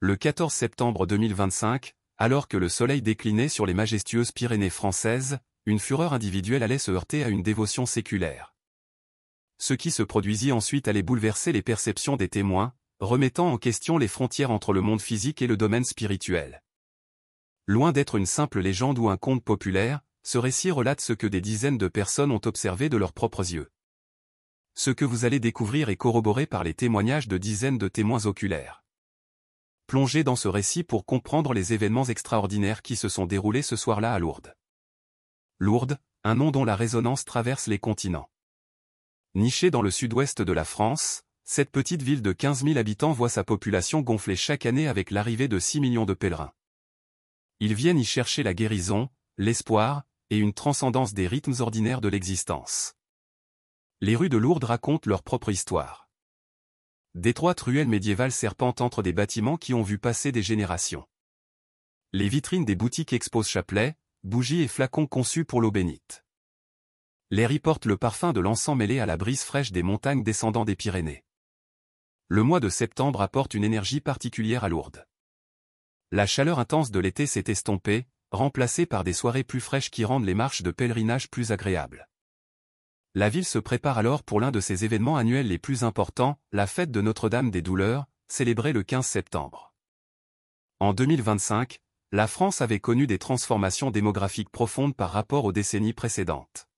Le 14 septembre 2025, alors que le soleil déclinait sur les majestueuses Pyrénées françaises, une fureur individuelle allait se heurter à une dévotion séculaire. Ce qui se produisit ensuite allait bouleverser les perceptions des témoins, remettant en question les frontières entre le monde physique et le domaine spirituel. Loin d'être une simple légende ou un conte populaire, ce récit relate ce que des dizaines de personnes ont observé de leurs propres yeux. Ce que vous allez découvrir est corroboré par les témoignages de dizaines de témoins oculaires. Plongez dans ce récit pour comprendre les événements extraordinaires qui se sont déroulés ce soir-là à Lourdes. Lourdes, un nom dont la résonance traverse les continents. Nichée dans le sud-ouest de la France, cette petite ville de 15 000 habitants voit sa population gonfler chaque année avec l'arrivée de 6 millions de pèlerins. Ils viennent y chercher la guérison, l'espoir, et une transcendance des rythmes ordinaires de l'existence. Les rues de Lourdes racontent leur propre histoire. D'étroites ruelles médiévales serpentent entre des bâtiments qui ont vu passer des générations. Les vitrines des boutiques exposent chapelets, bougies et flacons conçus pour l'eau bénite. L'air y porte le parfum de l'encens mêlé à la brise fraîche des montagnes descendant des Pyrénées. Le mois de septembre apporte une énergie particulière à Lourdes. La chaleur intense de l'été s'est estompée, remplacée par des soirées plus fraîches qui rendent les marches de pèlerinage plus agréables. La ville se prépare alors pour l'un de ses événements annuels les plus importants, la fête de Notre-Dame des Douleurs, célébrée le 15 septembre. En 2025, la France avait connu des transformations démographiques profondes par rapport aux décennies précédentes.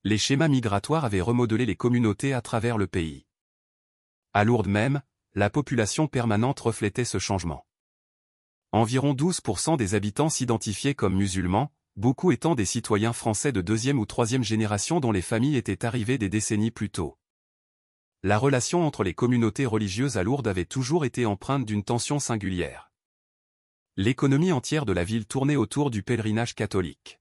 Les schémas migratoires avaient remodelé les communautés à travers le pays. À Lourdes même, la population permanente reflétait ce changement. Environ 12% des habitants s'identifiaient comme musulmans, beaucoup étant des citoyens français de deuxième ou troisième génération dont les familles étaient arrivées des décennies plus tôt. La relation entre les communautés religieuses à Lourdes avait toujours été empreinte d'une tension singulière. L'économie entière de la ville tournait autour du pèlerinage catholique.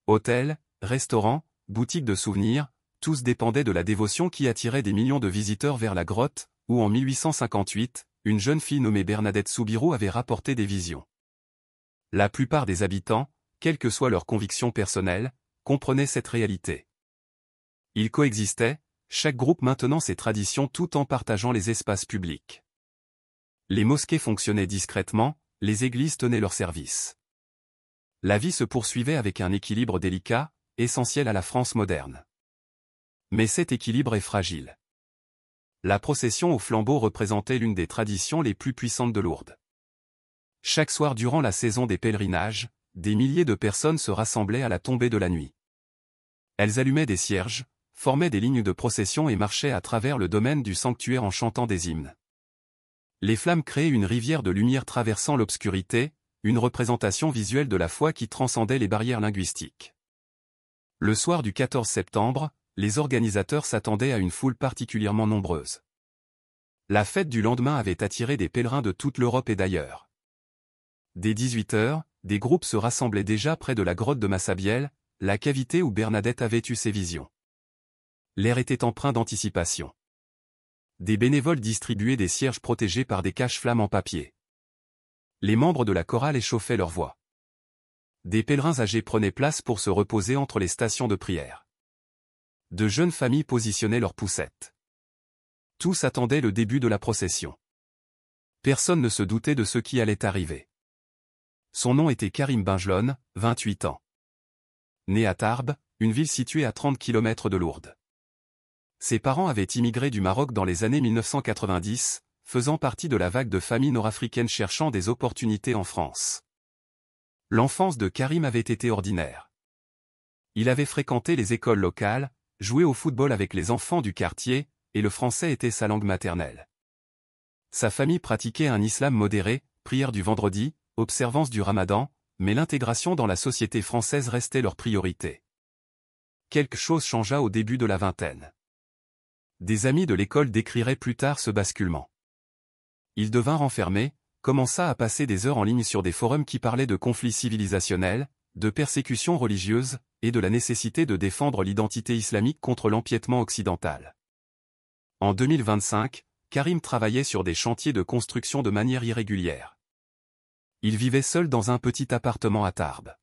Hôtels, restaurants, boutiques de souvenirs, tous dépendaient de la dévotion qui attirait des millions de visiteurs vers la grotte, où en 1858, une jeune fille nommée Bernadette Soubirous avait rapporté des visions. La plupart des habitants, quelle que soit leur conviction personnelle, comprenaient cette réalité. Ils coexistaient, chaque groupe maintenant ses traditions tout en partageant les espaces publics. Les mosquées fonctionnaient discrètement, les églises tenaient leur service. La vie se poursuivait avec un équilibre délicat, essentiel à la France moderne. Mais cet équilibre est fragile. La procession au flambeau représentait l'une des traditions les plus puissantes de Lourdes. Chaque soir durant la saison des pèlerinages, des milliers de personnes se rassemblaient à la tombée de la nuit. Elles allumaient des cierges, formaient des lignes de procession et marchaient à travers le domaine du sanctuaire en chantant des hymnes. Les flammes créaient une rivière de lumière traversant l'obscurité, une représentation visuelle de la foi qui transcendait les barrières linguistiques. Le soir du 14 septembre, les organisateurs s'attendaient à une foule particulièrement nombreuse. La fête du lendemain avait attiré des pèlerins de toute l'Europe et d'ailleurs. Dès 18 h, des groupes se rassemblaient déjà près de la grotte de Massabielle, la cavité où Bernadette avait eu ses visions. L'air était empreint d'anticipation. Des bénévoles distribuaient des cierges protégés par des caches-flammes en papier. Les membres de la chorale échauffaient leur voix. Des pèlerins âgés prenaient place pour se reposer entre les stations de prière. De jeunes familles positionnaient leurs poussettes. Tous attendaient le début de la procession. Personne ne se doutait de ce qui allait arriver. Son nom était Karim Benjelloun, 28 ans. Né à Tarbes, une ville située à 30 km de Lourdes. Ses parents avaient immigré du Maroc dans les années 1990, faisant partie de la vague de familles nord-africaines cherchant des opportunités en France. L'enfance de Karim avait été ordinaire. Il avait fréquenté les écoles locales, joué au football avec les enfants du quartier, et le français était sa langue maternelle. Sa famille pratiquait un islam modéré, prière du vendredi, observance du ramadan, mais l'intégration dans la société française restait leur priorité. Quelque chose changea au début de la vingtaine. Des amis de l'école décriraient plus tard ce basculement. Il devint renfermé, commença à passer des heures en ligne sur des forums qui parlaient de conflits civilisationnels, de persécutions religieuses, et de la nécessité de défendre l'identité islamique contre l'empiètement occidental. En 2025, Karim travaillait sur des chantiers de construction de manière irrégulière. Il vivait seul dans un petit appartement à Tarbes.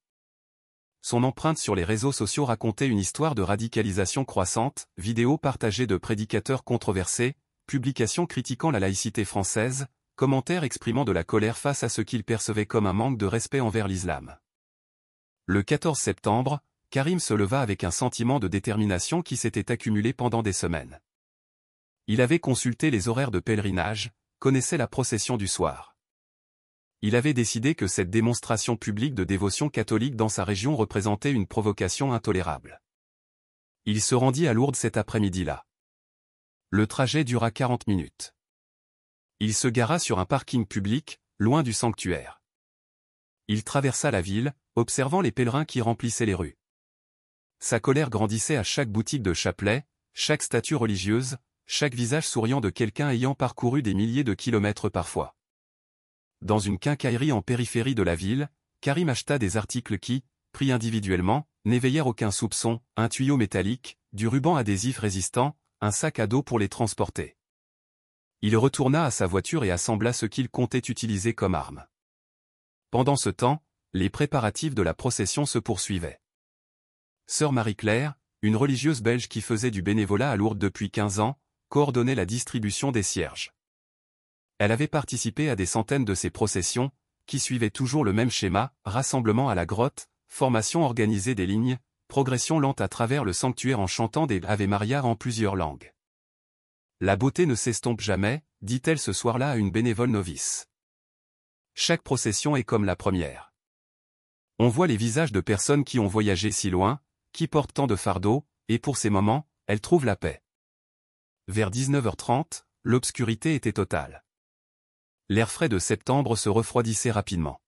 Son empreinte sur les réseaux sociaux racontait une histoire de radicalisation croissante, vidéos partagées de prédicateurs controversés, publications critiquant la laïcité française, commentaires exprimant de la colère face à ce qu'ils percevaient comme un manque de respect envers l'islam. Le 14 septembre, Karim se leva avec un sentiment de détermination qui s'était accumulé pendant des semaines. Il avait consulté les horaires de pèlerinage, connaissait la procession du soir. Il avait décidé que cette démonstration publique de dévotion catholique dans sa région représentait une provocation intolérable. Il se rendit à Lourdes cet après-midi-là. Le trajet dura 40 minutes. Il se gara sur un parking public, loin du sanctuaire. Il traversa la ville, observant les pèlerins qui remplissaient les rues. Sa colère grandissait à chaque boutique de chapelet, chaque statue religieuse, chaque visage souriant de quelqu'un ayant parcouru des milliers de kilomètres parfois. Dans une quincaillerie en périphérie de la ville, Karim acheta des articles qui, pris individuellement, n'éveillèrent aucun soupçon, un tuyau métallique, du ruban adhésif résistant, un sac à dos pour les transporter. Il retourna à sa voiture et assembla ce qu'il comptait utiliser comme arme. Pendant ce temps, les préparatifs de la procession se poursuivaient. Sœur Marie-Claire, une religieuse belge qui faisait du bénévolat à Lourdes depuis 15 ans, coordonnait la distribution des cierges. Elle avait participé à des centaines de ces processions, qui suivaient toujours le même schéma, rassemblement à la grotte, formation organisée des lignes, progression lente à travers le sanctuaire en chantant des Ave Maria en plusieurs langues. La beauté ne s'estompe jamais, dit-elle ce soir-là à une bénévole novice. Chaque procession est comme la première. On voit les visages de personnes qui ont voyagé si loin, qui portent tant de fardeaux, et pour ces moments, elles trouvent la paix. Vers 19h30, l'obscurité était totale. L'air frais de septembre se refroidissait rapidement.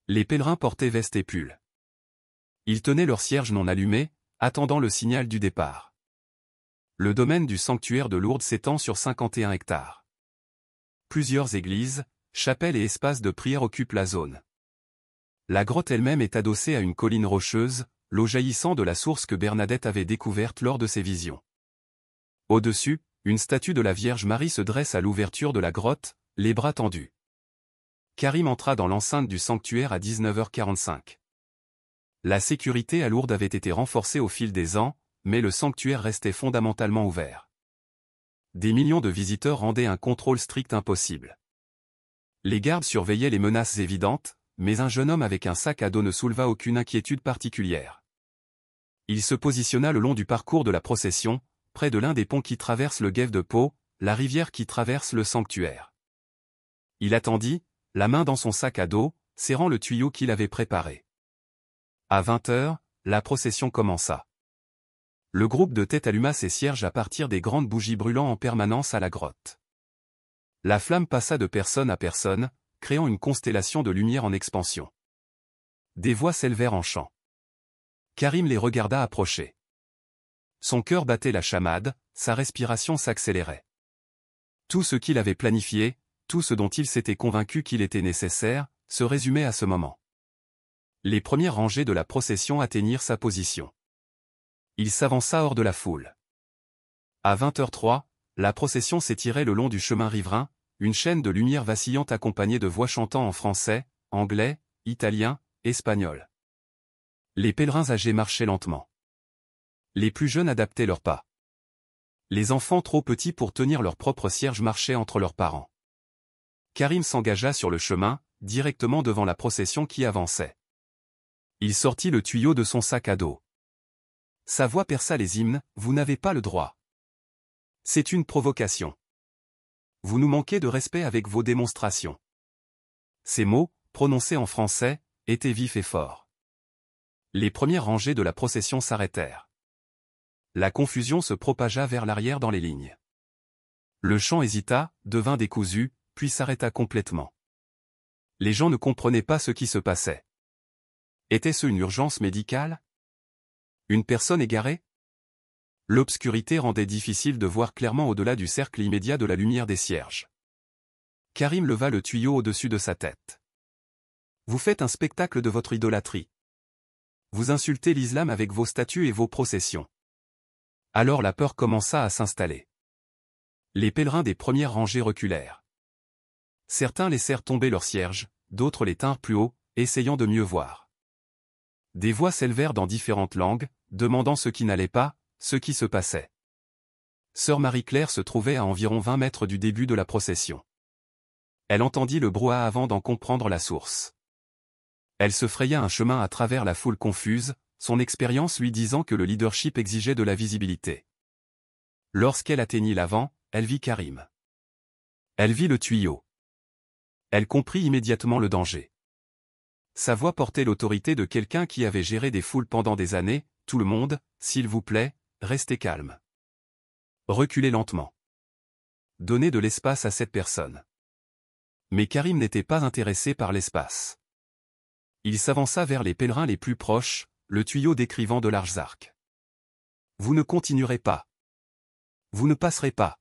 Les pèlerins portaient vestes et pulls. Ils tenaient leurs cierges non allumés, attendant le signal du départ. Le domaine du sanctuaire de Lourdes s'étend sur 51 hectares. Plusieurs églises, chapelles et espaces de prière occupent la zone. La grotte elle-même est adossée à une colline rocheuse, l'eau jaillissant de la source que Bernadette avait découverte lors de ses visions. Au-dessus, une statue de la Vierge Marie se dresse à l'ouverture de la grotte, les bras tendus. Karim entra dans l'enceinte du sanctuaire à 19h45. La sécurité à Lourdes avait été renforcée au fil des ans, mais le sanctuaire restait fondamentalement ouvert. Des millions de visiteurs rendaient un contrôle strict impossible. Les gardes surveillaient les menaces évidentes, mais un jeune homme avec un sac à dos ne souleva aucune inquiétude particulière. Il se positionna le long du parcours de la procession, près de l'un des ponts qui traversent le Guêve de Pau, la rivière qui traverse le sanctuaire. Il attendit, la main dans son sac à dos, serrant le tuyau qu'il avait préparé. À 20h, la procession commença. Le groupe de tête alluma ses cierges à partir des grandes bougies brûlant en permanence à la grotte. La flamme passa de personne à personne, créant une constellation de lumière en expansion. Des voix s'élevèrent en chant. Karim les regarda approcher. Son cœur battait la chamade, sa respiration s'accélérait. Tout ce qu'il avait planifié, tout ce dont il s'était convaincu qu'il était nécessaire, se résumait à ce moment. Les premières rangées de la procession atteignirent sa position. Il s'avança hors de la foule. À 20h03, la procession s'étirait le long du chemin riverain, une chaîne de lumière vacillante accompagnée de voix chantant en français, anglais, italien, espagnol. Les pèlerins âgés marchaient lentement. Les plus jeunes adaptaient leurs pas. Les enfants trop petits pour tenir leur propre cierge marchaient entre leurs parents. Karim s'engagea sur le chemin, directement devant la procession qui avançait. Il sortit le tuyau de son sac à dos. Sa voix perça les hymnes, « Vous n'avez pas le droit. C'est une provocation. Vous nous manquez de respect avec vos démonstrations. » Ces mots, prononcés en français, étaient vifs et forts. Les premières rangées de la procession s'arrêtèrent. La confusion se propagea vers l'arrière dans les lignes. Le chant hésita, devint décousu, puis s'arrêta complètement. Les gens ne comprenaient pas ce qui se passait. Était-ce une urgence médicale? Une personne égarée? L'obscurité rendait difficile de voir clairement au-delà du cercle immédiat de la lumière des cierges. Karim leva le tuyau au-dessus de sa tête. Vous faites un spectacle de votre idolâtrie. Vous insultez l'islam avec vos statues et vos processions. Alors la peur commença à s'installer. Les pèlerins des premières rangées reculèrent. Certains laissèrent tomber leurs cierges, d'autres les tinrent plus haut, essayant de mieux voir. Des voix s'élevèrent dans différentes langues, demandant ce qui n'allait pas, ce qui se passait. Sœur Marie-Claire se trouvait à environ 20 mètres du début de la procession. Elle entendit le brouhaha avant d'en comprendre la source. Elle se fraya un chemin à travers la foule confuse, son expérience lui disant que le leadership exigeait de la visibilité. Lorsqu'elle atteignit l'avant, elle vit Karim. Elle vit le tuyau. Elle comprit immédiatement le danger. Sa voix portait l'autorité de quelqu'un qui avait géré des foules pendant des années. « Tout le monde, s'il vous plaît, restez calme. Reculez lentement. Donnez de l'espace à cette personne. » Mais Karim n'était pas intéressé par l'espace. Il s'avança vers les pèlerins les plus proches, le tuyau décrivant de larges arcs. « Vous ne continuerez pas. Vous ne passerez pas.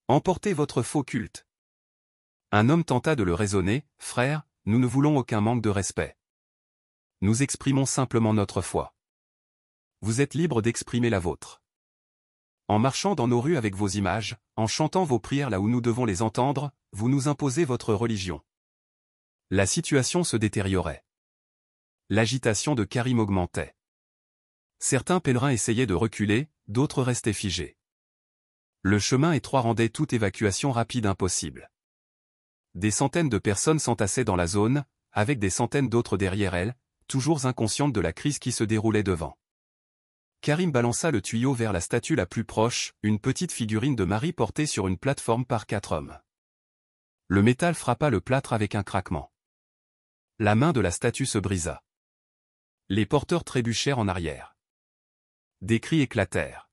Emportez votre faux culte. » Un homme tenta de le raisonner. « Frère, nous ne voulons aucun manque de respect. Nous exprimons simplement notre foi. Vous êtes libre d'exprimer la vôtre. En marchant dans nos rues avec vos images, en chantant vos prières là où nous devons les entendre, vous nous imposez votre religion. » La situation se détériorait. L'agitation de Karim augmentait. Certains pèlerins essayaient de reculer, d'autres restaient figés. Le chemin étroit rendait toute évacuation rapide impossible. Des centaines de personnes s'entassaient dans la zone, avec des centaines d'autres derrière elles, toujours inconscientes de la crise qui se déroulait devant. Karim balança le tuyau vers la statue la plus proche, une petite figurine de Marie portée sur une plateforme par 4 hommes. Le métal frappa le plâtre avec un craquement. La main de la statue se brisa. Les porteurs trébuchèrent en arrière. Des cris éclatèrent.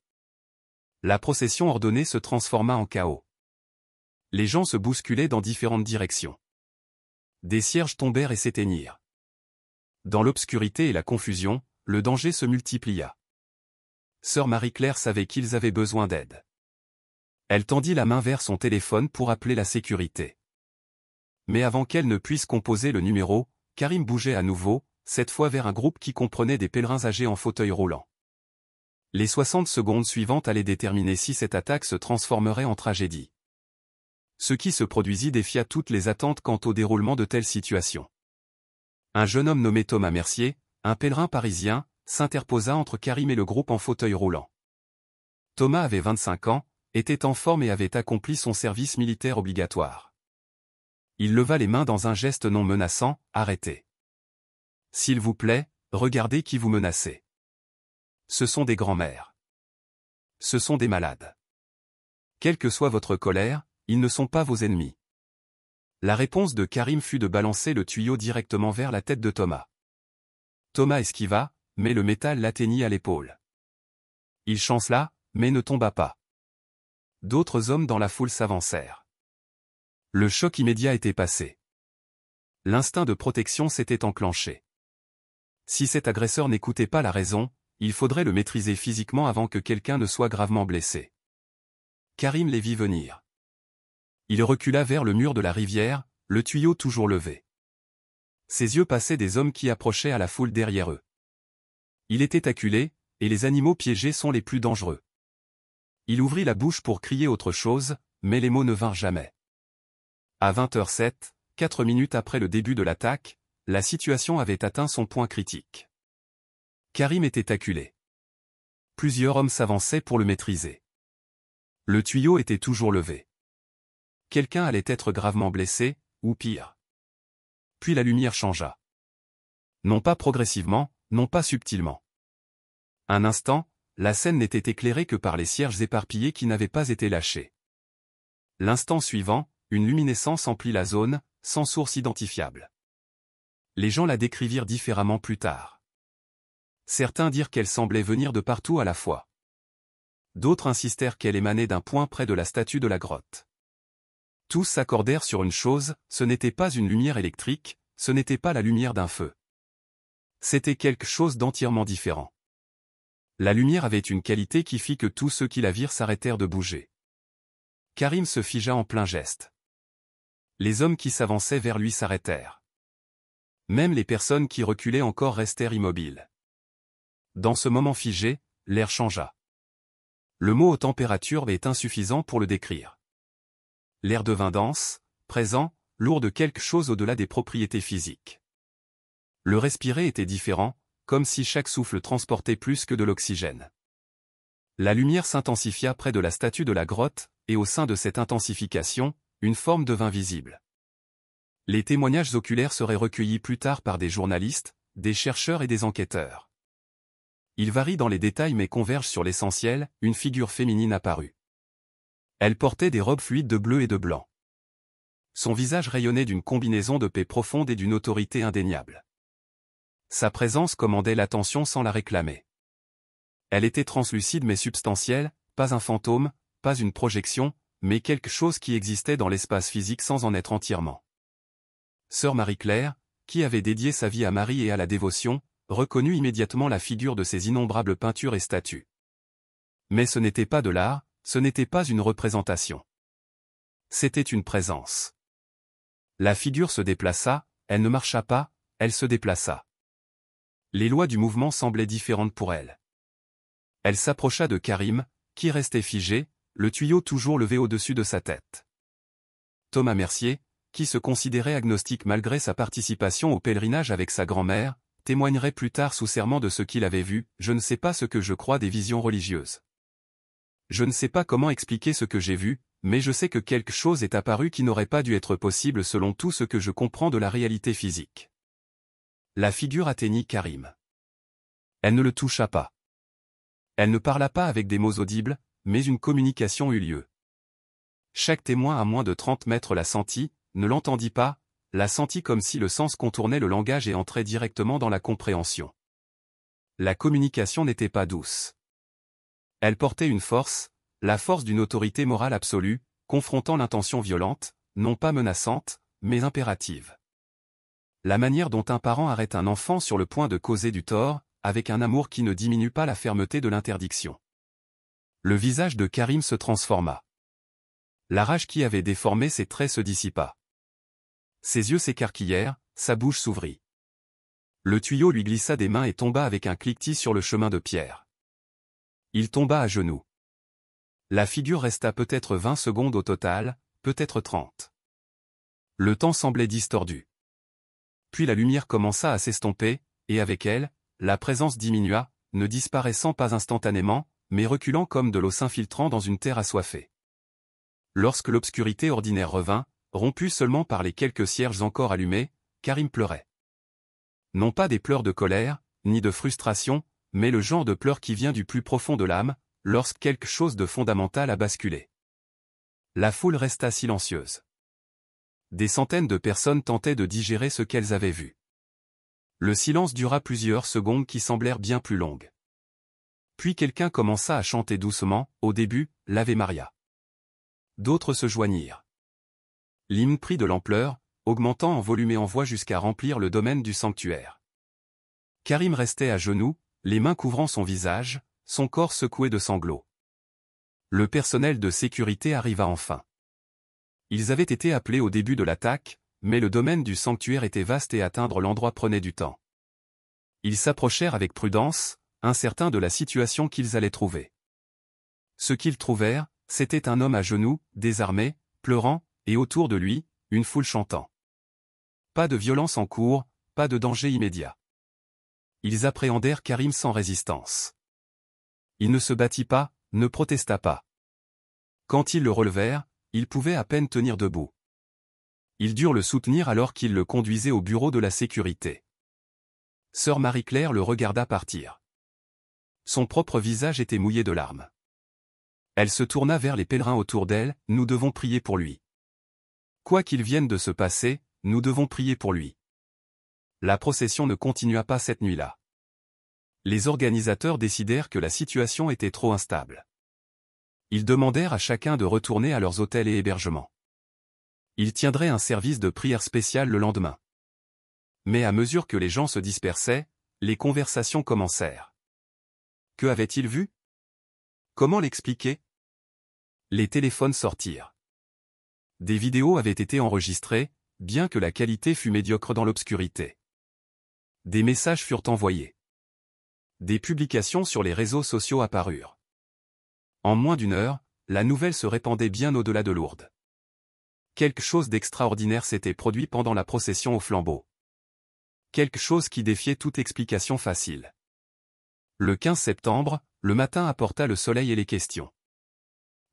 La procession ordonnée se transforma en chaos. Les gens se bousculaient dans différentes directions. Des cierges tombèrent et s'éteignirent. Dans l'obscurité et la confusion, le danger se multiplia. Sœur Marie-Claire savait qu'ils avaient besoin d'aide. Elle tendit la main vers son téléphone pour appeler la sécurité. Mais avant qu'elle ne puisse composer le numéro, Karim bougeait à nouveau, cette fois vers un groupe qui comprenait des pèlerins âgés en fauteuil roulant. Les 60 secondes suivantes allaient déterminer si cette attaque se transformerait en tragédie. Ce qui se produisit défia toutes les attentes quant au déroulement de telles situations. Un jeune homme nommé Thomas Mercier, un pèlerin parisien, s'interposa entre Karim et le groupe en fauteuil roulant. Thomas avait 25 ans, était en forme et avait accompli son service militaire obligatoire. Il leva les mains dans un geste non menaçant. « Arrêtez. S'il vous plaît, regardez qui vous menacez. Ce sont des grands-mères. Ce sont des malades. Quelle que soit votre colère, ils ne sont pas vos ennemis. » La réponse de Karim fut de balancer le tuyau directement vers la tête de Thomas. Thomas esquiva, mais le métal l'atteignit à l'épaule. Il chancela, mais ne tomba pas. D'autres hommes dans la foule s'avancèrent. Le choc immédiat était passé. L'instinct de protection s'était enclenché. Si cet agresseur n'écoutait pas la raison, il faudrait le maîtriser physiquement avant que quelqu'un ne soit gravement blessé. Karim les vit venir. Il recula vers le mur de la rivière, le tuyau toujours levé. Ses yeux passaient des hommes qui approchaient à la foule derrière eux. Il était acculé, et les animaux piégés sont les plus dangereux. Il ouvrit la bouche pour crier autre chose, mais les mots ne vinrent jamais. À 20h07, 4 minutes après le début de l'attaque, la situation avait atteint son point critique. Karim était acculé. Plusieurs hommes s'avançaient pour le maîtriser. Le tuyau était toujours levé. Quelqu'un allait être gravement blessé, ou pire. Puis la lumière changea. Non pas progressivement, non pas subtilement. Un instant, la scène n'était éclairée que par les cierges éparpillés qui n'avaient pas été lâchés. L'instant suivant, une luminescence emplit la zone, sans source identifiable. Les gens la décrivirent différemment plus tard. Certains dirent qu'elle semblait venir de partout à la fois. D'autres insistèrent qu'elle émanait d'un point près de la statue de la grotte. Tous s'accordèrent sur une chose, ce n'était pas une lumière électrique, ce n'était pas la lumière d'un feu. C'était quelque chose d'entièrement différent. La lumière avait une qualité qui fit que tous ceux qui la virent s'arrêtèrent de bouger. Karim se figea en plein geste. Les hommes qui s'avançaient vers lui s'arrêtèrent. Même les personnes qui reculaient encore restèrent immobiles. Dans ce moment figé, l'air changea. Le mot aux températures est insuffisant pour le décrire. L'air devint dense, présent, lourd de quelque chose au-delà des propriétés physiques. Le respirer était différent, comme si chaque souffle transportait plus que de l'oxygène. La lumière s'intensifia près de la statue de la grotte, et au sein de cette intensification, une forme devint visible. Les témoignages oculaires seraient recueillis plus tard par des journalistes, des chercheurs et des enquêteurs. Ils varient dans les détails mais convergent sur l'essentiel, une figure féminine apparut. Elle portait des robes fluides de bleu et de blanc. Son visage rayonnait d'une combinaison de paix profonde et d'une autorité indéniable. Sa présence commandait l'attention sans la réclamer. Elle était translucide mais substantielle, pas un fantôme, pas une projection, mais quelque chose qui existait dans l'espace physique sans en être entièrement. Sœur Marie-Claire, qui avait dédié sa vie à Marie et à la dévotion, reconnut immédiatement la figure de ses innombrables peintures et statues. Mais ce n'était pas de l'art, ce n'était pas une représentation. C'était une présence. La figure se déplaça, elle ne marcha pas, elle se déplaça. Les lois du mouvement semblaient différentes pour elle. Elle s'approcha de Karim, qui restait figé, le tuyau toujours levé au-dessus de sa tête. Thomas Mercier, qui se considérait agnostique malgré sa participation au pèlerinage avec sa grand-mère, témoignerait plus tard sous serment de ce qu'il avait vu. Je ne sais pas ce que je crois des visions religieuses. Je ne sais pas comment expliquer ce que j'ai vu, mais je sais que quelque chose est apparu qui n'aurait pas dû être possible selon tout ce que je comprends de la réalité physique. La figure atteignit Karim. Elle ne le toucha pas. Elle ne parla pas avec des mots audibles, mais une communication eut lieu. Chaque témoin à moins de 30 mètres la sentit, ne l'entendit pas, la sentit comme si le sens contournait le langage et entrait directement dans la compréhension. La communication n'était pas douce. Elle portait une force, la force d'une autorité morale absolue, confrontant l'intention violente, non pas menaçante, mais impérative. La manière dont un parent arrête un enfant sur le point de causer du tort, avec un amour qui ne diminue pas la fermeté de l'interdiction. Le visage de Karim se transforma. La rage qui avait déformé ses traits se dissipa. Ses yeux s'écarquillèrent, sa bouche s'ouvrit. Le tuyau lui glissa des mains et tomba avec un cliquetis sur le chemin de pierre. Il tomba à genoux. La figure resta peut-être 20 secondes au total, peut-être 30. Le temps semblait distordu. Puis la lumière commença à s'estomper, et avec elle, la présence diminua, ne disparaissant pas instantanément, mais reculant comme de l'eau s'infiltrant dans une terre assoiffée. Lorsque l'obscurité ordinaire revint, rompue seulement par les quelques cierges encore allumés, Karim pleurait. Non pas des pleurs de colère, ni de frustration, mais le genre de pleurs qui vient du plus profond de l'âme, lorsque quelque chose de fondamental a basculé. La foule resta silencieuse. Des centaines de personnes tentaient de digérer ce qu'elles avaient vu. Le silence dura plusieurs secondes qui semblèrent bien plus longues. Puis quelqu'un commença à chanter doucement, au début, l'Ave Maria. D'autres se joignirent. L'hymne prit de l'ampleur, augmentant en volume et en voix jusqu'à remplir le domaine du sanctuaire. Karim restait à genoux, les mains couvrant son visage, son corps secoué de sanglots. Le personnel de sécurité arriva enfin. Ils avaient été appelés au début de l'attaque, mais le domaine du sanctuaire était vaste et atteindre l'endroit prenait du temps. Ils s'approchèrent avec prudence, incertains de la situation qu'ils allaient trouver. Ce qu'ils trouvèrent, c'était un homme à genoux, désarmé, pleurant, et autour de lui, une foule chantant. Pas de violence en cours, pas de danger immédiat. Ils appréhendèrent Karim sans résistance. Il ne se battit pas, ne protesta pas. Quand ils le relevèrent, il pouvait à peine tenir debout. Ils durent le soutenir alors qu'ils le conduisaient au bureau de la sécurité. Sœur Marie-Claire le regarda partir. Son propre visage était mouillé de larmes. Elle se tourna vers les pèlerins autour d'elle, nous devons prier pour lui. Quoi qu'il vienne de se passer, nous devons prier pour lui. La procession ne continua pas cette nuit-là. Les organisateurs décidèrent que la situation était trop instable. Ils demandèrent à chacun de retourner à leurs hôtels et hébergements. Ils tiendraient un service de prière spécial le lendemain. Mais à mesure que les gens se dispersaient, les conversations commencèrent. Que avait-il vu? Comment l'expliquer? Les téléphones sortirent. Des vidéos avaient été enregistrées, bien que la qualité fût médiocre dans l'obscurité. Des messages furent envoyés. Des publications sur les réseaux sociaux apparurent. En moins d'une heure, la nouvelle se répandait bien au-delà de Lourdes. Quelque chose d'extraordinaire s'était produit pendant la procession au flambeau. Quelque chose qui défiait toute explication facile. Le 15 septembre, le matin apporta le soleil et les questions.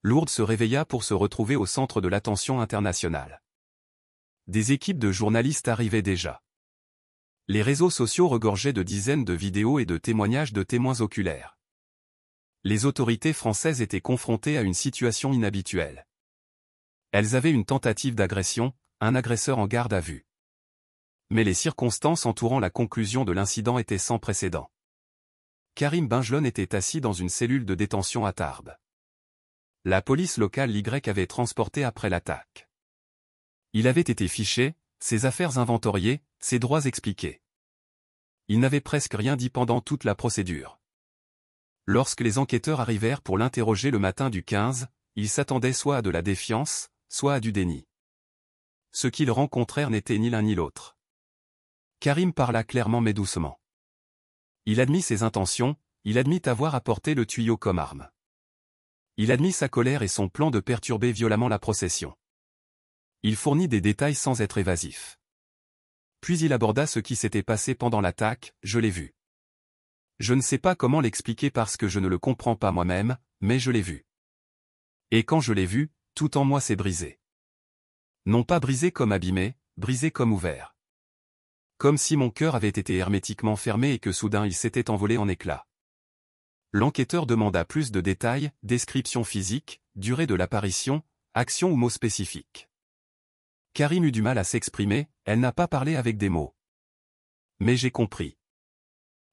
Lourdes se réveilla pour se retrouver au centre de l'attention internationale. Des équipes de journalistes arrivaient déjà. Les réseaux sociaux regorgeaient de dizaines de vidéos et de témoignages de témoins oculaires. Les autorités françaises étaient confrontées à une situation inhabituelle. Elles avaient une tentative d'agression, un agresseur en garde à vue. Mais les circonstances entourant la conclusion de l'incident étaient sans précédent. Karim Benjelloun était assis dans une cellule de détention à Tarbes. La police locale l'Y avait transporté après l'attaque. Il avait été fiché, ses affaires inventoriées, ses droits expliqués. Il n'avait presque rien dit pendant toute la procédure. Lorsque les enquêteurs arrivèrent pour l'interroger le matin du 15, ils s'attendaient soit à de la défiance, soit à du déni. Ce qu'ils rencontrèrent n'était ni l'un ni l'autre. Karim parla clairement mais doucement. Il admit ses intentions, il admit avoir apporté le tuyau comme arme. Il admit sa colère et son plan de perturber violemment la procession. Il fournit des détails sans être évasif. Puis il aborda ce qui s'était passé pendant l'attaque, je l'ai vu. Je ne sais pas comment l'expliquer parce que je ne le comprends pas moi-même, mais je l'ai vu. Et quand je l'ai vu, tout en moi s'est brisé. Non pas brisé comme abîmé, brisé comme ouvert. Comme si mon cœur avait été hermétiquement fermé et que soudain il s'était envolé en éclats. L'enquêteur demanda plus de détails, description physique, durée de l'apparition, action ou mots spécifiques. Karim eut du mal à s'exprimer, elle n'a pas parlé avec des mots. Mais j'ai compris.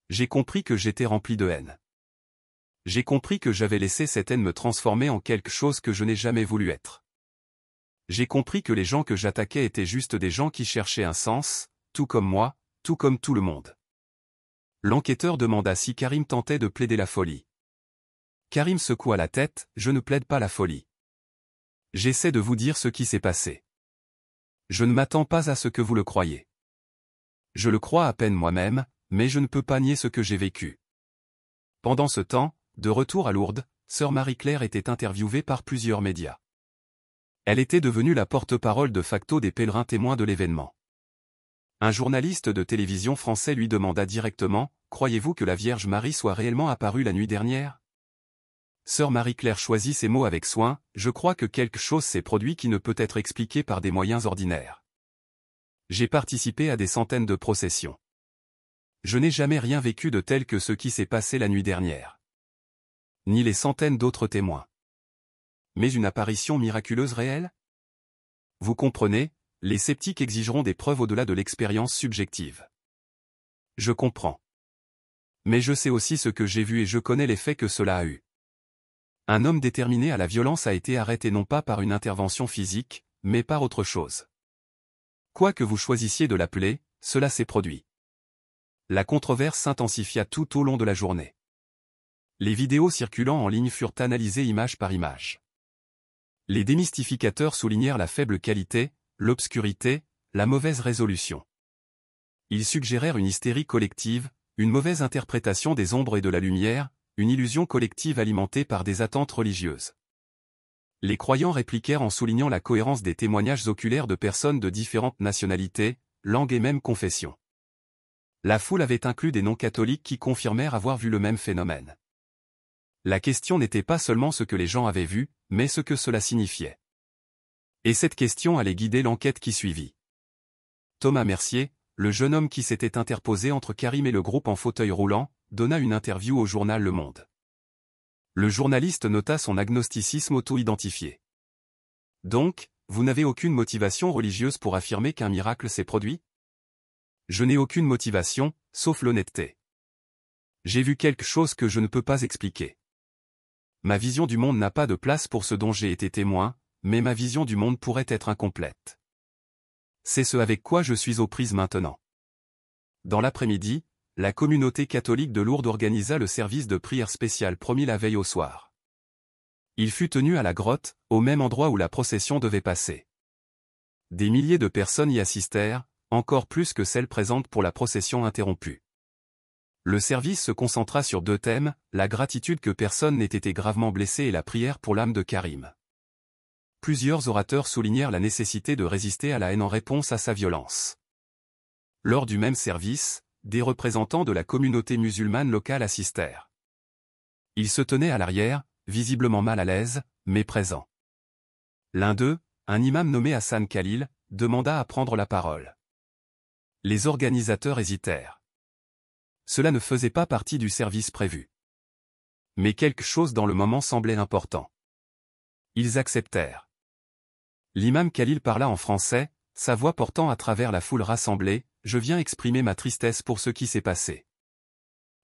J'ai compris que j'étais rempli de haine. J'ai compris que j'avais laissé cette haine me transformer en quelque chose que je n'ai jamais voulu être. J'ai compris que les gens que j'attaquais étaient juste des gens qui cherchaient un sens, tout comme moi, tout comme tout le monde. L'enquêteur demanda si Karim tentait de plaider la folie. Karim secoua la tête, je ne plaide pas la folie. J'essaie de vous dire ce qui s'est passé. Je ne m'attends pas à ce que vous le croyiez. Je le crois à peine moi-même, mais je ne peux pas nier ce que j'ai vécu. Pendant ce temps, de retour à Lourdes, sœur Marie-Claire était interviewée par plusieurs médias. Elle était devenue la porte-parole de facto des pèlerins témoins de l'événement. Un journaliste de télévision français lui demanda directement « Croyez-vous que la Vierge Marie soit réellement apparue la nuit dernière ?» Sœur Marie-Claire choisit ses mots avec soin « Je crois que quelque chose s'est produit qui ne peut être expliqué par des moyens ordinaires. J'ai participé à des centaines de processions. Je n'ai jamais rien vécu de tel que ce qui s'est passé la nuit dernière. Ni les centaines d'autres témoins. Mais une apparition miraculeuse réelle ? Vous comprenez, les sceptiques exigeront des preuves au-delà de l'expérience subjective. Je comprends. Mais je sais aussi ce que j'ai vu et je connais l'effet que cela a eu. Un homme déterminé à la violence a été arrêté non pas par une intervention physique, mais par autre chose. Quoi que vous choisissiez de l'appeler, cela s'est produit. La controverse s'intensifia tout au long de la journée. Les vidéos circulant en ligne furent analysées image par image. Les démystificateurs soulignèrent la faible qualité, l'obscurité, la mauvaise résolution. Ils suggérèrent une hystérie collective, une mauvaise interprétation des ombres et de la lumière, une illusion collective alimentée par des attentes religieuses. Les croyants répliquèrent en soulignant la cohérence des témoignages oculaires de personnes de différentes nationalités, langues et même confessions. La foule avait inclus des non-catholiques qui confirmèrent avoir vu le même phénomène. La question n'était pas seulement ce que les gens avaient vu, mais ce que cela signifiait. Et cette question allait guider l'enquête qui suivit. Thomas Mercier, le jeune homme qui s'était interposé entre Karim et le groupe en fauteuil roulant, donna une interview au journal Le Monde. Le journaliste nota son agnosticisme auto-identifié. Donc, vous n'avez aucune motivation religieuse pour affirmer qu'un miracle s'est produit ? Je n'ai aucune motivation, sauf l'honnêteté. J'ai vu quelque chose que je ne peux pas expliquer. Ma vision du monde n'a pas de place pour ce dont j'ai été témoin, mais ma vision du monde pourrait être incomplète. C'est ce avec quoi je suis aux prises maintenant. Dans l'après-midi, la communauté catholique de Lourdes organisa le service de prière spécial promis la veille au soir. Il fut tenu à la grotte, au même endroit où la procession devait passer. Des milliers de personnes y assistèrent, encore plus que celles présentes pour la procession interrompue. Le service se concentra sur deux thèmes, la gratitude que personne n'ait été gravement blessé et la prière pour l'âme de Karim. Plusieurs orateurs soulignèrent la nécessité de résister à la haine en réponse à sa violence. Lors du même service, des représentants de la communauté musulmane locale assistèrent. Ils se tenaient à l'arrière, visiblement mal à l'aise, mais présents. L'un d'eux, un imam nommé Hassan Khalil, demanda à prendre la parole. Les organisateurs hésitèrent. Cela ne faisait pas partie du service prévu. Mais quelque chose dans le moment semblait important. Ils acceptèrent. L'imam Khalil parla en français, sa voix portant à travers la foule rassemblée, « Je viens exprimer ma tristesse pour ce qui s'est passé.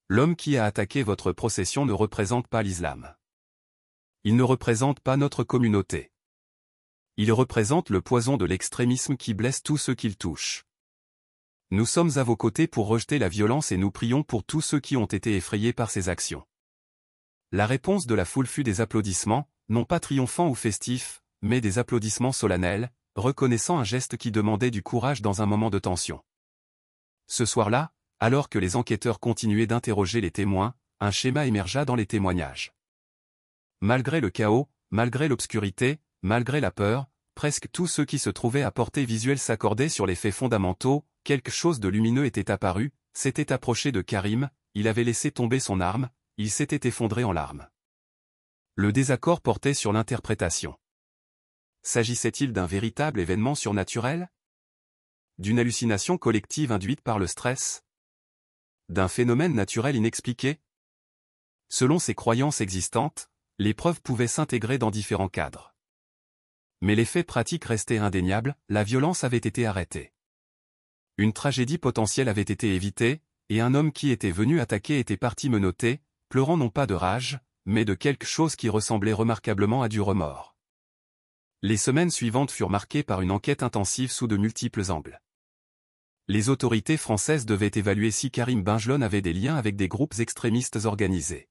L'homme qui a attaqué votre procession ne représente pas l'islam. Il ne représente pas notre communauté. Il représente le poison de l'extrémisme qui blesse tous ceux qu'il touche. Nous sommes à vos côtés pour rejeter la violence et nous prions pour tous ceux qui ont été effrayés par ces actions. » La réponse de la foule fut des applaudissements, non pas triomphants ou festifs, mais des applaudissements solennels, reconnaissant un geste qui demandait du courage dans un moment de tension. Ce soir-là, alors que les enquêteurs continuaient d'interroger les témoins, un schéma émergea dans les témoignages. Malgré le chaos, malgré l'obscurité, malgré la peur, presque tous ceux qui se trouvaient à portée visuelle s'accordaient sur les faits fondamentaux, quelque chose de lumineux était apparu, s'était approché de Karim, il avait laissé tomber son arme, il s'était effondré en larmes. Le désaccord portait sur l'interprétation. S'agissait-il d'un véritable événement surnaturel? D'une hallucination collective induite par le stress? D'un phénomène naturel inexpliqué? Selon ces croyances existantes, les preuves pouvaient s'intégrer dans différents cadres. Mais les faits pratiques restaient indéniables, la violence avait été arrêtée. Une tragédie potentielle avait été évitée, et un homme qui était venu attaquer était parti menotté, pleurant non pas de rage, mais de quelque chose qui ressemblait remarquablement à du remords. Les semaines suivantes furent marquées par une enquête intensive sous de multiples angles. Les autorités françaises devaient évaluer si Karim Benjelloun avait des liens avec des groupes extrémistes organisés.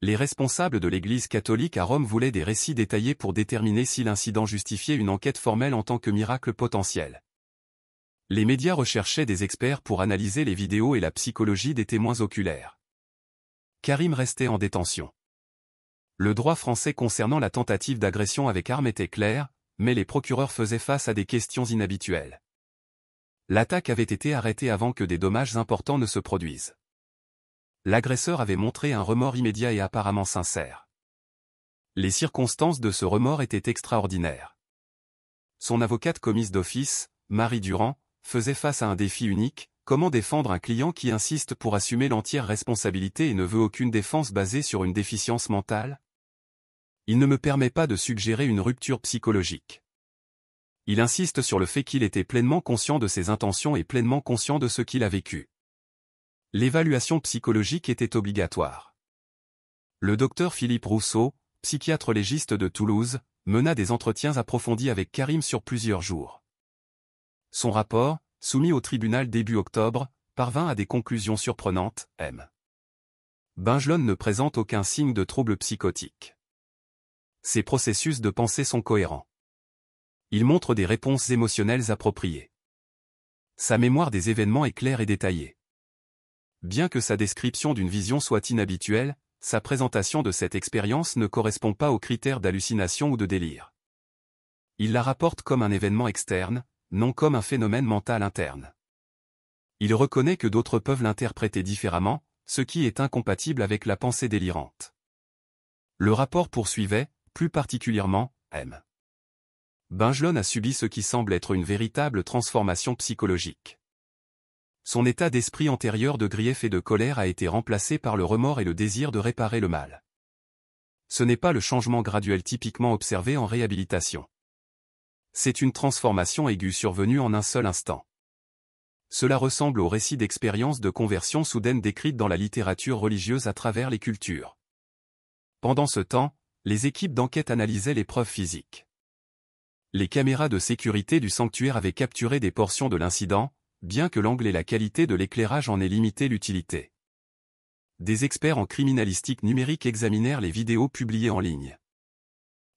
Les responsables de l'Église catholique à Rome voulaient des récits détaillés pour déterminer si l'incident justifiait une enquête formelle en tant que miracle potentiel. Les médias recherchaient des experts pour analyser les vidéos et la psychologie des témoins oculaires. Karim restait en détention. Le droit français concernant la tentative d'agression avec arme était clair, mais les procureurs faisaient face à des questions inhabituelles. L'attaque avait été arrêtée avant que des dommages importants ne se produisent. L'agresseur avait montré un remords immédiat et apparemment sincère. Les circonstances de ce remords étaient extraordinaires. Son avocate commise d'office, Marie Durand, faisait face à un défi unique, comment défendre un client qui insiste pour assumer l'entière responsabilité et ne veut aucune défense basée sur une déficience mentale? Il ne me permet pas de suggérer une rupture psychologique. Il insiste sur le fait qu'il était pleinement conscient de ses intentions et pleinement conscient de ce qu'il a vécu. L'évaluation psychologique était obligatoire. Le docteur Philippe Rousseau, psychiatre légiste de Toulouse, mena des entretiens approfondis avec Karim sur plusieurs jours. Son rapport, soumis au tribunal début octobre, parvint à des conclusions surprenantes. M. Benjelloun ne présente aucun signe de trouble psychotique. Ses processus de pensée sont cohérents. Il montre des réponses émotionnelles appropriées. Sa mémoire des événements est claire et détaillée. Bien que sa description d'une vision soit inhabituelle, sa présentation de cette expérience ne correspond pas aux critères d'hallucination ou de délire. Il la rapporte comme un événement externe, non comme un phénomène mental interne. Il reconnaît que d'autres peuvent l'interpréter différemment, ce qui est incompatible avec la pensée délirante. Le rapport poursuivait, plus particulièrement, M. Benjelloun a subi ce qui semble être une véritable transformation psychologique. Son état d'esprit antérieur de grief et de colère a été remplacé par le remords et le désir de réparer le mal. Ce n'est pas le changement graduel typiquement observé en réhabilitation. C'est une transformation aiguë survenue en un seul instant. Cela ressemble au récit d'expériences de conversion soudaine décrites dans la littérature religieuse à travers les cultures. Pendant ce temps, les équipes d'enquête analysaient les preuves physiques. Les caméras de sécurité du sanctuaire avaient capturé des portions de l'incident, bien que l'angle et la qualité de l'éclairage en aient limité l'utilité. Des experts en criminalistique numérique examinèrent les vidéos publiées en ligne.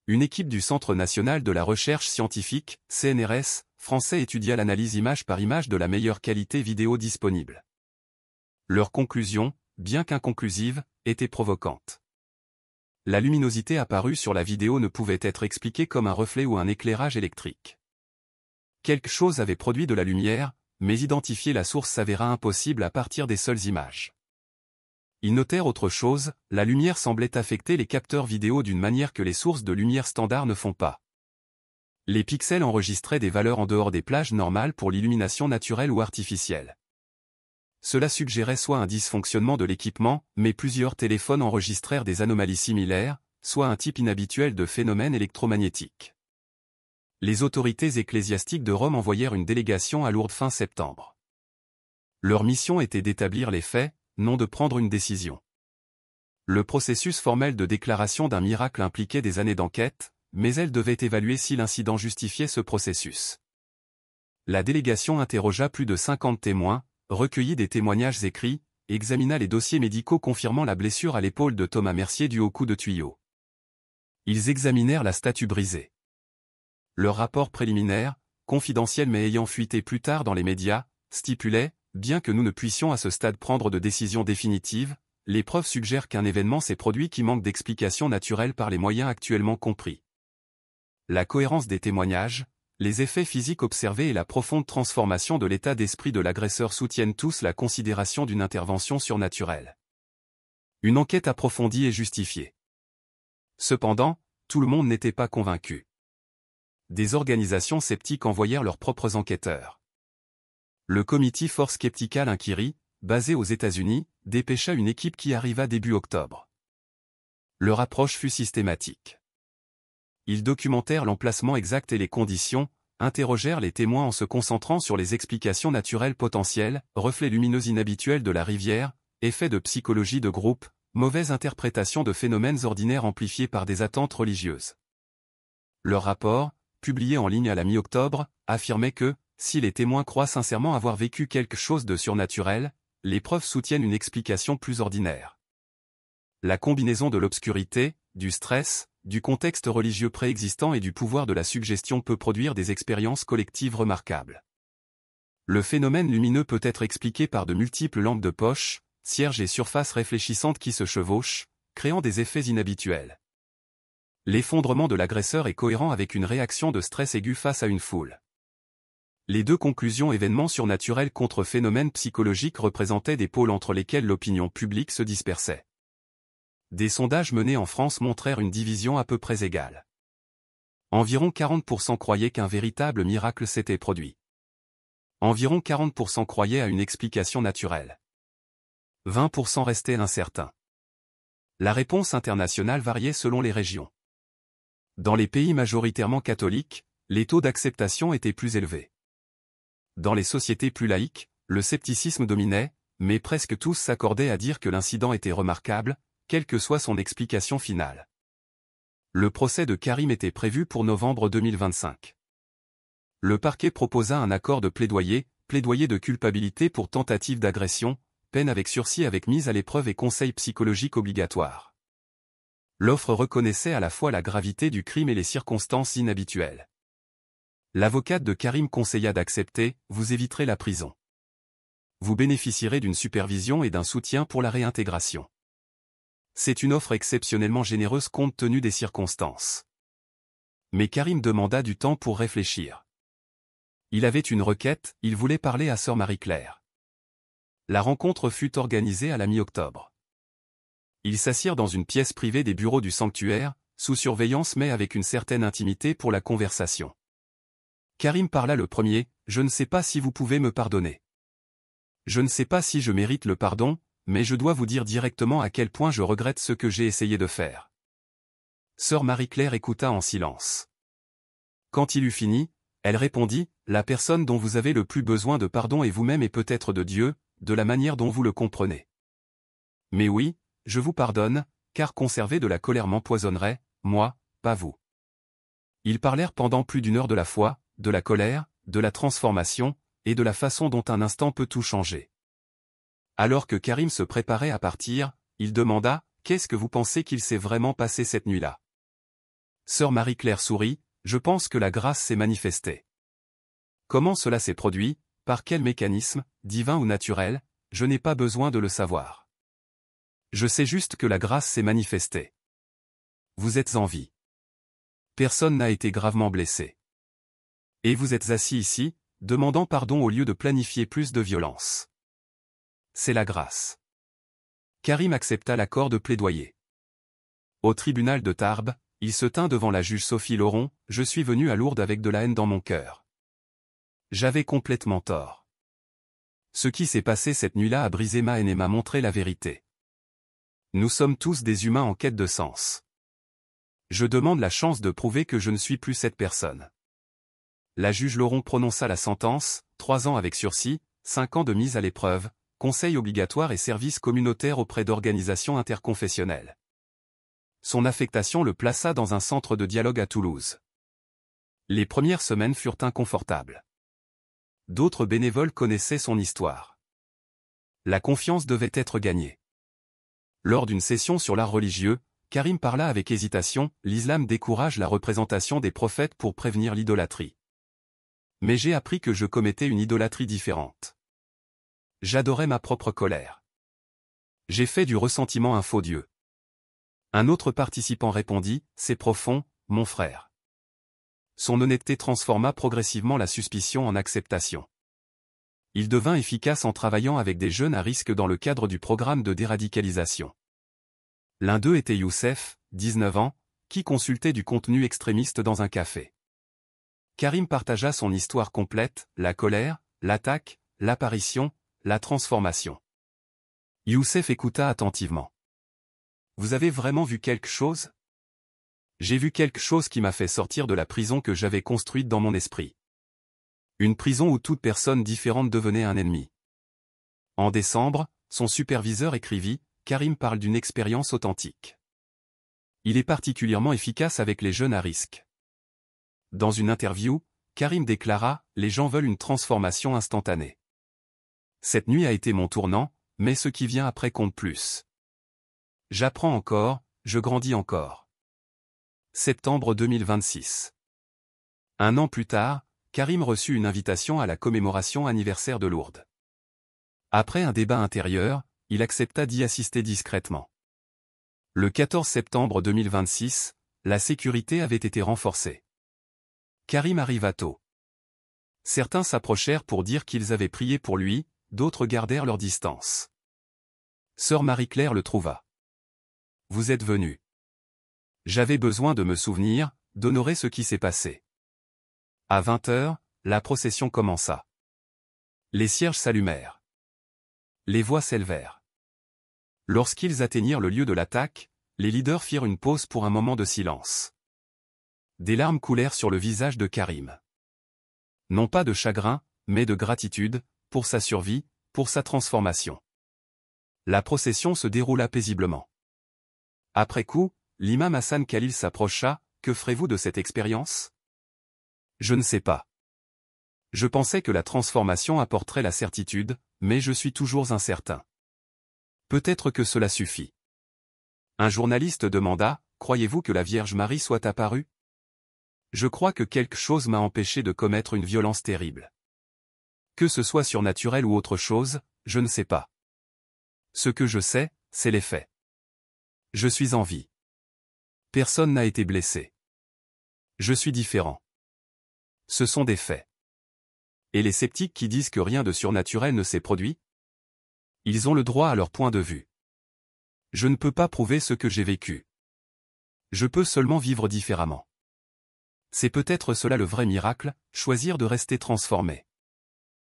Une équipe du Centre national de la recherche scientifique, CNRS, français étudia l'analyse image par image de la meilleure qualité vidéo disponible. Leurs conclusions, bien qu'inconclusives, étaient provocantes. La luminosité apparue sur la vidéo ne pouvait être expliquée comme un reflet ou un éclairage électrique. Quelque chose avait produit de la lumière, mais identifier la source s'avéra impossible à partir des seules images. Ils notèrent autre chose, la lumière semblait affecter les capteurs vidéo d'une manière que les sources de lumière standard ne font pas. Les pixels enregistraient des valeurs en dehors des plages normales pour l'illumination naturelle ou artificielle. Cela suggérait soit un dysfonctionnement de l'équipement, mais plusieurs téléphones enregistrèrent des anomalies similaires, soit un type inhabituel de phénomène électromagnétique. Les autorités ecclésiastiques de Rome envoyèrent une délégation à Lourdes fin septembre. Leur mission était d'établir les faits, non de prendre une décision. Le processus formel de déclaration d'un miracle impliquait des années d'enquête, mais elle devait évaluer si l'incident justifiait ce processus. La délégation interrogea plus de 50 témoins, recueillit des témoignages écrits, et examina les dossiers médicaux confirmant la blessure à l'épaule de Thomas Mercier due au coup de tuyau. Ils examinèrent la statue brisée. Leur rapport préliminaire, confidentiel mais ayant fuité plus tard dans les médias, stipulait, bien que nous ne puissions à ce stade prendre de décision définitive, les preuves suggèrent qu'un événement s'est produit qui manque d'explication naturelle par les moyens actuellement compris. La cohérence des témoignages, les effets physiques observés et la profonde transformation de l'état d'esprit de l'agresseur soutiennent tous la considération d'une intervention surnaturelle. Une enquête approfondie est justifiée. Cependant, tout le monde n'était pas convaincu. Des organisations sceptiques envoyèrent leurs propres enquêteurs. Le Committee for Skeptical Inquiry, basé aux États-Unis, dépêcha une équipe qui arriva début octobre. Leur approche fut systématique. Ils documentèrent l'emplacement exact et les conditions, interrogèrent les témoins en se concentrant sur les explications naturelles potentielles, reflets lumineux inhabituels de la rivière, effets de psychologie de groupe, mauvaise interprétation de phénomènes ordinaires amplifiés par des attentes religieuses. Leur rapport, publié en ligne à la mi-octobre, affirmait que, si les témoins croient sincèrement avoir vécu quelque chose de surnaturel, les preuves soutiennent une explication plus ordinaire. La combinaison de l'obscurité, du stress, du contexte religieux préexistant et du pouvoir de la suggestion peut produire des expériences collectives remarquables. Le phénomène lumineux peut être expliqué par de multiples lampes de poche, cierges et surfaces réfléchissantes qui se chevauchent, créant des effets inhabituels. L'effondrement de l'agresseur est cohérent avec une réaction de stress aigu face à une foule. Les deux conclusions événements surnaturels contre phénomènes psychologiques représentaient des pôles entre lesquels l'opinion publique se dispersait. Des sondages menés en France montrèrent une division à peu près égale. Environ 40% croyaient qu'un véritable miracle s'était produit. Environ 40% croyaient à une explication naturelle. 20% restaient incertains. La réponse internationale variait selon les régions. Dans les pays majoritairement catholiques, les taux d'acceptation étaient plus élevés. Dans les sociétés plus laïques, le scepticisme dominait, mais presque tous s'accordaient à dire que l'incident était remarquable, quelle que soit son explication finale. Le procès de Karim était prévu pour novembre 2025. Le parquet proposa un accord de plaidoyer de culpabilité pour tentative d'agression, peine avec sursis avec mise à l'épreuve et conseil psychologique obligatoire. L'offre reconnaissait à la fois la gravité du crime et les circonstances inhabituelles. L'avocate de Karim conseilla d'accepter, vous éviterez la prison. Vous bénéficierez d'une supervision et d'un soutien pour la réintégration. C'est une offre exceptionnellement généreuse compte tenu des circonstances. Mais Karim demanda du temps pour réfléchir. Il avait une requête, il voulait parler à sœur Marie-Claire. La rencontre fut organisée à la mi-octobre. Ils s'assirent dans une pièce privée des bureaux du sanctuaire, sous surveillance mais avec une certaine intimité pour la conversation. Karim parla le premier, « Je ne sais pas si vous pouvez me pardonner. Je ne sais pas si je mérite le pardon, mais je dois vous dire directement à quel point je regrette ce que j'ai essayé de faire. » Sœur Marie-Claire écouta en silence. Quand il eut fini, elle répondit, « La personne dont vous avez le plus besoin de pardon est vous-même et peut-être de Dieu, de la manière dont vous le comprenez. Mais oui, je vous pardonne, car conserver de la colère m'empoisonnerait, moi, pas vous. » Ils parlèrent pendant plus d'une heure de la foi, de la colère, de la transformation, et de la façon dont un instant peut tout changer. Alors que Karim se préparait à partir, il demanda, « Qu'est-ce que vous pensez qu'il s'est vraiment passé cette nuit-là » Sœur Marie-Claire sourit, « Je pense que la grâce s'est manifestée. Comment cela s'est produit, par quel mécanisme, divin ou naturel, je n'ai pas besoin de le savoir. Je sais juste que la grâce s'est manifestée. Vous êtes en vie. Personne n'a été gravement blessé. Et vous êtes assis ici, demandant pardon au lieu de planifier plus de violence. C'est la grâce. » Karim accepta l'accord de plaidoyer. Au tribunal de Tarbes, Il se tint devant la juge Sophie Laurent, « Je suis venu à Lourdes avec de la haine dans mon cœur. J'avais complètement tort. Ce qui s'est passé cette nuit-là a brisé ma haine et m'a montré la vérité. Nous sommes tous des humains en quête de sens. Je demande la chance de prouver que je ne suis plus cette personne. » La juge Laurent prononça la sentence, 3 ans avec sursis, 5 ans de mise à l'épreuve, conseil obligatoire et service communautaire auprès d'organisations interconfessionnelles. Son affectation le plaça dans un centre de dialogue à Toulouse. Les premières semaines furent inconfortables. D'autres bénévoles connaissaient son histoire. La confiance devait être gagnée. Lors d'une session sur l'art religieux, Karim parla avec hésitation, « L'islam décourage la représentation des prophètes pour prévenir l'idolâtrie. Mais j'ai appris que je commettais une idolâtrie différente. J'adorais ma propre colère. J'ai fait du ressentiment un faux Dieu. » Un autre participant répondit, « C'est profond, mon frère. » Son honnêteté transforma progressivement la suspicion en acceptation. Il devint efficace en travaillant avec des jeunes à risque dans le cadre du programme de déradicalisation. L'un d'eux était Youssef, 19 ans, qui consultait du contenu extrémiste dans un café. Karim partagea son histoire complète, la colère, l'attaque, l'apparition, la transformation. Youssef écouta attentivement. « Vous avez vraiment vu quelque chose ? » ?»« J'ai vu quelque chose qui m'a fait sortir de la prison que j'avais construite dans mon esprit. Une prison où toute personne différente devenait un ennemi. » En décembre, son superviseur écrivit, « Karim parle d'une expérience authentique. Il est particulièrement efficace avec les jeunes à risque. » Dans une interview, Karim déclara, « Les gens veulent une transformation instantanée. Cette nuit a été mon tournant, mais ce qui vient après compte plus. J'apprends encore, je grandis encore. » Septembre 2026. Un an plus tard, Karim reçut une invitation à la commémoration anniversaire de Lourdes. Après un débat intérieur, il accepta d'y assister discrètement. Le 14 septembre 2026, la sécurité avait été renforcée. Karim arriva tôt. Certains s'approchèrent pour dire qu'ils avaient prié pour lui, d'autres gardèrent leur distance. Sœur Marie-Claire le trouva. « Vous êtes venu. J'avais besoin de me souvenir, d'honorer ce qui s'est passé. » À 20 h, la procession commença. Les cierges s'allumèrent. Les voix s'élevèrent. Lorsqu'ils atteignirent le lieu de l'attaque, les leaders firent une pause pour un moment de silence. Des larmes coulèrent sur le visage de Karim. Non pas de chagrin, mais de gratitude, pour sa survie, pour sa transformation. La procession se déroula paisiblement. Après coup, l'imam Hassan Khalil s'approcha, « Que ferez-vous de cette expérience ? » ?»« Je ne sais pas. Je pensais que la transformation apporterait la certitude, mais je suis toujours incertain. Peut-être que cela suffit. » Un journaliste demanda, « Croyez-vous que la Vierge Marie soit apparue ? » Je crois que quelque chose m'a empêché de commettre une violence terrible. Que ce soit surnaturel ou autre chose, je ne sais pas. Ce que je sais, c'est les faits. Je suis en vie. Personne n'a été blessé. Je suis différent. Ce sont des faits. Et les sceptiques qui disent que rien de surnaturel ne s'est produit ? Ils ont le droit à leur point de vue. Je ne peux pas prouver ce que j'ai vécu. Je peux seulement vivre différemment. C'est peut-être cela le vrai miracle, choisir de rester transformé.